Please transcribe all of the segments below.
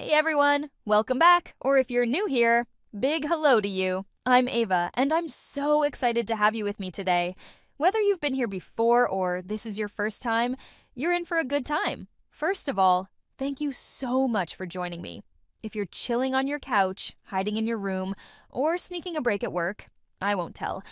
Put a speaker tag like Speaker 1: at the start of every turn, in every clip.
Speaker 1: Hey everyone, welcome back, or if you're new here, big hello to you. I'm Ava, and I'm so excited to have you with me today. Whether you've been here before or this is your first time, you're in for a good time. First of all, thank you so much for joining me. If you're chilling on your couch, hiding in your room, or sneaking a break at work, I won't tell.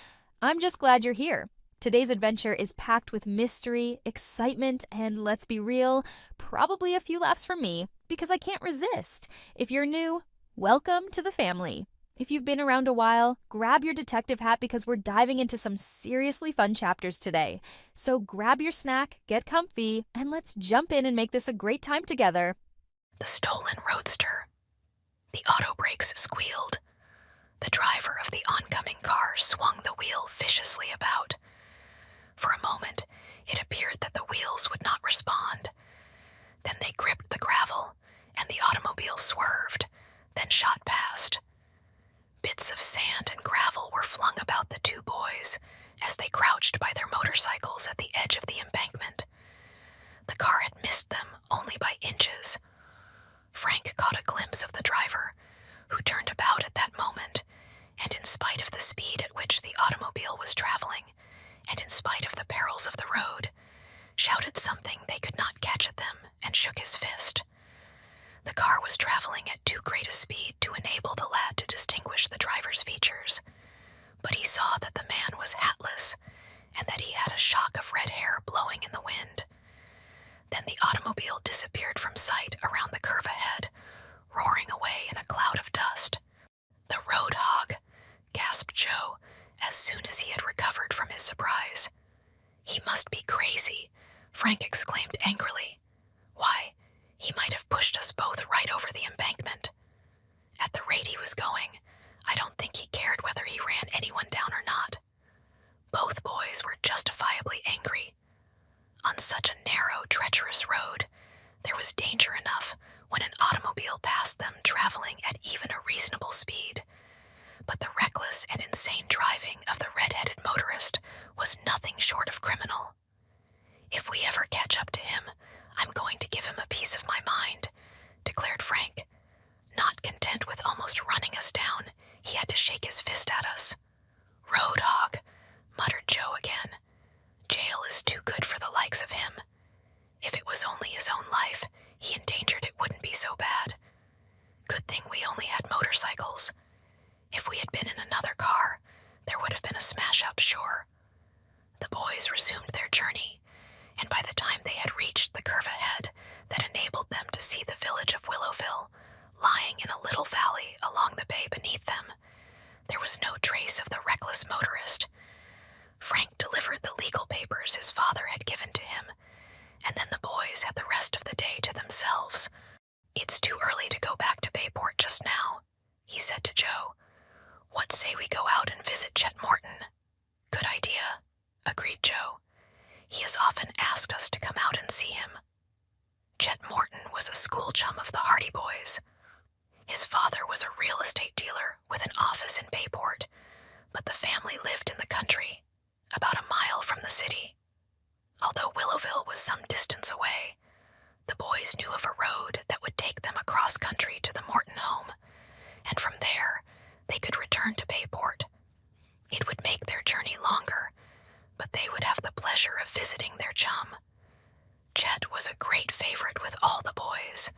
Speaker 1: I'm just glad you're here. Today's adventure is packed with mystery, excitement, and let's be real, probably a few laughs from me, because I can't resist. If you're new, welcome to the family. If you've been around a while, grab your detective hat because we're diving into some seriously fun chapters today. So grab your snack, get comfy, and let's jump in and make this a great time together.
Speaker 2: The stolen Roadster. The auto brakes squealed. The driver of the oncoming car swung the wheel viciously about. For a moment, it appeared that the wheels would not respond. Then they gripped the gravel, and the automobile swerved, then shot past. Bits of sand and gravel were flung about the two boys as they crouched by their motorcycles at the edge of the embankment. The car had missed them only by inches. Frank caught a glimpse of the driver, who turned about at that moment, and in spite of the speed at which the automobile was traveling, and in spite of the perils of the road, shouted something they could not catch at them and shook his fist. The car was traveling at too great a speed to enable the lad to distinguish the driver's features, but he saw that the man was hatless and that he had a shock of red hair blowing in the wind. Then the automobile disappeared from sight around the curve ahead, roaring away in a cloud of dust. "The road hog," gasped Joe as soon as he had recovered from his surprise. "He must be crazy," Frank exclaimed angrily. "Why, he might have pushed us both right over the embankment. At the rate he was going, I don't think he cared whether he ran anyone down or not." Both boys were justifiably angry. On such a narrow, treacherous road, there was danger enough when an automobile passed them traveling at even a reasonable speed. But the reckless and insane driving of the red-headed motorist was nothing short of criminal. "If we ever catch up to him, I'm going to give him a piece of my mind," declared Frank. Not content with almost running us down, he had to shake his fist at us. "Road hog," muttered Joe again. "Jail is too good for the likes of him. If it was only his own life he endangered, it wouldn't be so bad. Good thing we only had motorcycles. If we had been in another car, there would have been a smash-up, sure." The boys resumed their journey, and by the time they had reached the curve ahead that enabled them to see the village of Willowville, lying in a little valley along the bay beneath them, there was no trace of the reckless motorist. Frank delivered the legal papers his father had given to him, and then the boys had the rest of the day to themselves. "It's too early to go back to Bayport just now," he said to Joe. "What say we go out and visit Chet Morton?" "Good idea," agreed Joe. "He has often asked us to come out and see him." Chet Morton was a school chum of the Hardy boys. His father was a real estate dealer with an office in Bayport, but the family lived in the country, about a mile from the city. Although Willowville was some distance away, the boys knew of a road that would take them across country to the Morton home, and from there they could return to Bayport. It would make their journey longer, but they would have the pleasure of visiting their chum. Chet was a great favorite with all the boys,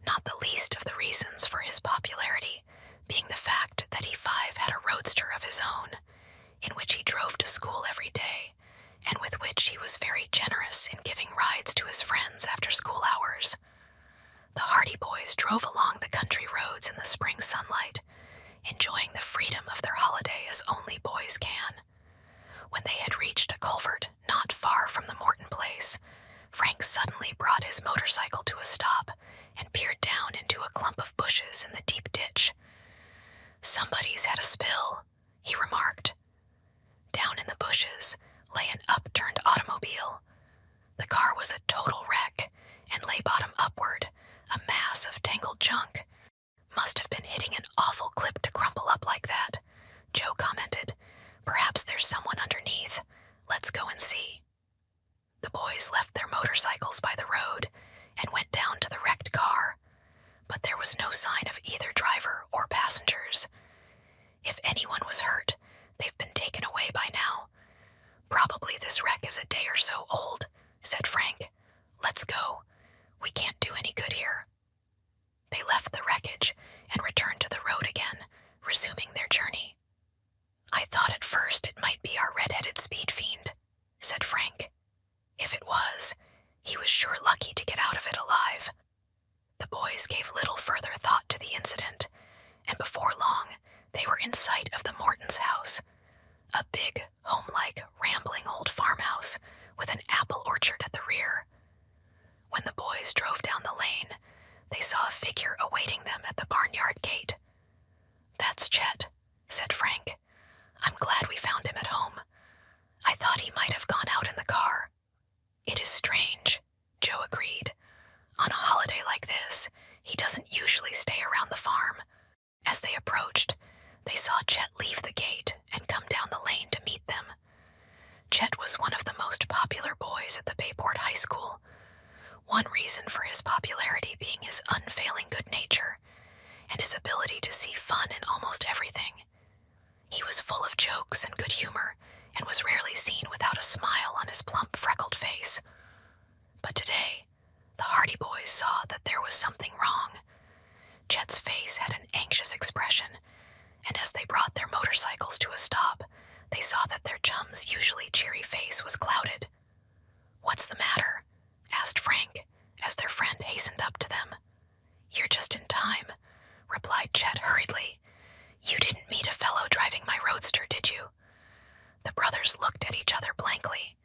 Speaker 2: not the least of the reasons for his popularity being the fact that he had a roadster of his own, in which he drove to school every day, and with which he was very generous in giving rides to his friends after school hours. The Hardy boys drove along the country roads in the spring sunlight, enjoying the freedom of their holiday as only boys can. When they had reached a culvert not far from the Morton place, Frank suddenly brought his motorcycle to a stop and peered down into a clump of bushes in the deep ditch. "Somebody's had a spill," he remarked. Down in the bushes lay an upturned automobile. The car was a total wreck and lay bottom upward, a mass of tangled junk. "Must have been hitting an awful clip to crumple up like that," Joe commented. "Perhaps there's someone underneath. Let's go and see." The boys left their motorcycles by the road and went down to the wrecked car, but but there was no sign of either driver or passengers. If anyone was hurt, they've been taken away by now. Probably this wreck is a day or so old, said Frank. Let's go. We can't do any good here. They left the wreckage and returned to the road again, resuming their journey. I thought at first it might be our red-headed speed fiend, said Frank. If it was, he was sure lucky to get out of it alive. The boys gave little further thought to the incident, and before long, they were in sight of the Mortons' house, a big, home-like, rambling old farmhouse with an apple orchard at the rear. When the boys drove down the lane, they saw a figure awaiting them at the barnyard gate. That's Chet, said Frank. I'm glad we found him at home. I thought he might have gone out in the car. It is strange, Joe agreed. On a holiday like this, he doesn't usually stay around the farm. As they approached, they saw Chet leave the gate and come down the lane to meet them. Chet was one of the most popular boys at the Bayport High School, one reason for his popularity being his unfailing good nature and his ability to see fun in almost everything. He was full of jokes and good humor and was rarely seen without a smile on his plump, freckled face. But today, the Hardy boys saw that there was something wrong. Chet's face had an anxious expression, and as they brought their motorcycles to a stop, they saw that their chum's usually cheery face was clouded. What's the matter? Asked Frank, as their friend hastened up to them. You're just in time, replied Chet hurriedly. You didn't meet a fellow driving my Roadster, did you? The brothers looked at each other blankly.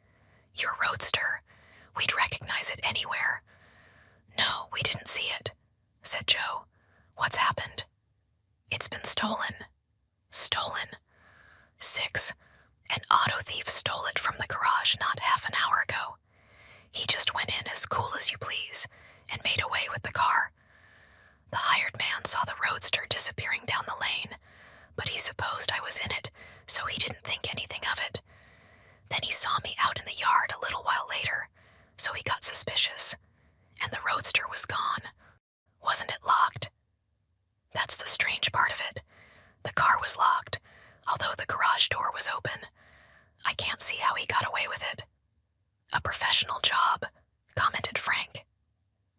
Speaker 2: Your Roadster? We'd recognize it anywhere. No, we didn't see it, said Joe. What's happened? It's been stolen. Stolen? 6. An auto thief stole it from the garage not half an hour ago. He just went in as cool as you please and made away with the car. The hired man saw the Roadster disappearing down the lane, but he supposed I was in it, so he didn't think anything of it. Then he saw me out in the yard a little while later, so he got suspicious, and the Roadster was gone. Wasn't it locked? That's the strange part of it. The car was locked, although the garage door was open. I can't see how he got away with it. A professional job, commented Frank.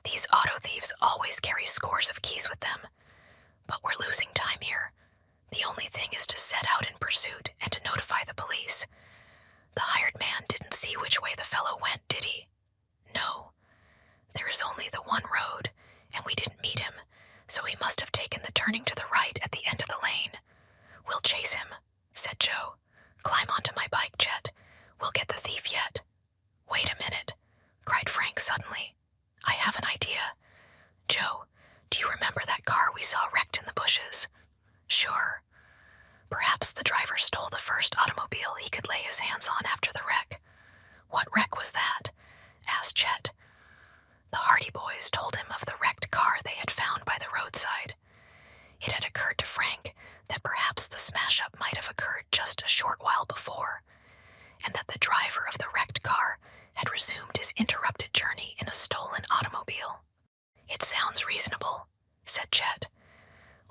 Speaker 2: These auto thieves always carry scores of keys with them, but we're losing time here. The only thing is to set out in pursuit and to notify the police. The hired man didn't see which way the fellow went, did he? No. There is only the one road, and we didn't meet him, so he must have taken the turning to the right at the end of the lane. We'll chase him, said Joe. Climb onto my bike, Chet. We'll get the thief yet. Wait a minute, cried Frank suddenly. I have an idea. Joe, do you remember that car we saw wrecked in the bushes? Sure. Perhaps the driver stole the first automobile he could lay his hands on after the wreck. What wreck was that? Asked Chet. The Hardy boys told him of the wrecked car they had found by the roadside. It had occurred to Frank that perhaps the smash-up might have occurred just a short while before, and that the driver of the wrecked car had resumed his interrupted journey in a stolen automobile. It sounds reasonable, said Chet.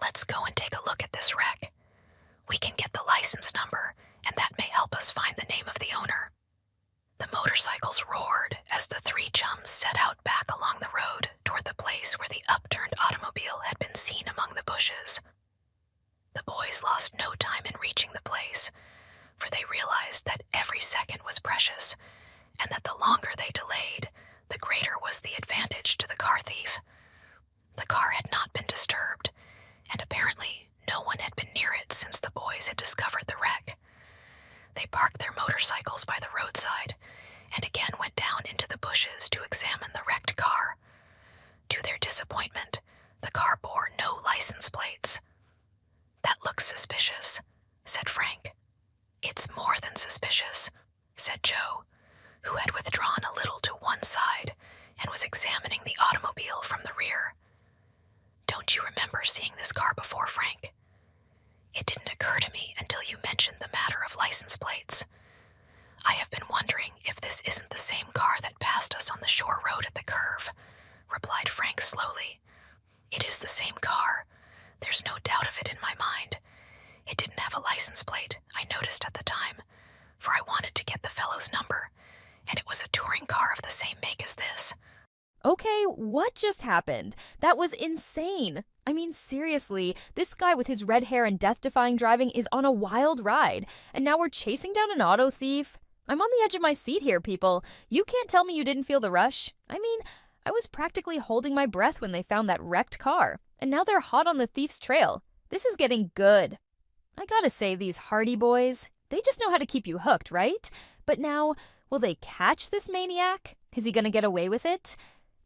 Speaker 2: Let's go and take a look at this wreck. We can get the license number, and that may help us find the name of the owner. The motorcycles roared as the three chums set out back along the road toward the place where the upturned automobile had been seen among the bushes. The boys lost no time in reaching the place, for they realized that every second was precious, and that the longer they delayed, the greater was the advantage to the car thief. The car had not been disturbed, and apparently no one had been near it since the boys had discovered the wreck. They parked their motorcycles by the roadside and again went down into the bushes to examine the wrecked car. To their disappointment, the car bore no license plates. That looks suspicious, said Frank. It's more than suspicious, said Joe, who had withdrawn a little to one side and was examining the automobile from the rear. Don't you remember seeing this car before, Frank? It didn't occur to me until you mentioned the matter of license plates. I have been wondering if this isn't the same car that passed us on the shore road at the curve, replied Frank slowly. It is the same car. There's no doubt of it in my mind. It didn't have a license plate, I noticed at the time, for I wanted to get the fellow's number, and it was a touring car of the same make as this.
Speaker 1: Okay, what just happened? That was insane. I mean, seriously, this guy with his red hair and death-defying driving is on a wild ride, and now we're chasing down an auto thief? I'm on the edge of my seat here, people. You can't tell me you didn't feel the rush. I mean, I was practically holding my breath when they found that wrecked car, and now they're hot on the thief's trail. This is getting good. I gotta say, these Hardy boys, they just know how to keep you hooked, right? But now, will they catch this maniac? Is he gonna get away with it?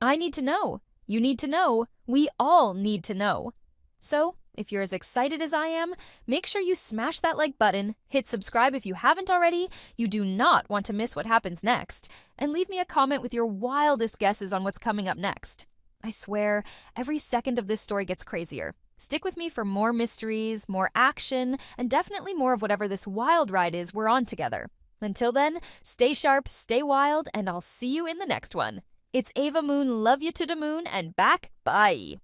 Speaker 1: I need to know. You need to know. We all need to know. So, if you're as excited as I am, make sure you smash that like button, hit subscribe if you haven't already, you do not want to miss what happens next, and leave me a comment with your wildest guesses on what's coming up next. I swear, every second of this story gets crazier. Stick with me for more mysteries, more action, and definitely more of whatever this wild ride is we're on together. Until then, stay sharp, stay wild, and I'll see you in the next one. It's Ava Moon, love you to the moon, and back, bye!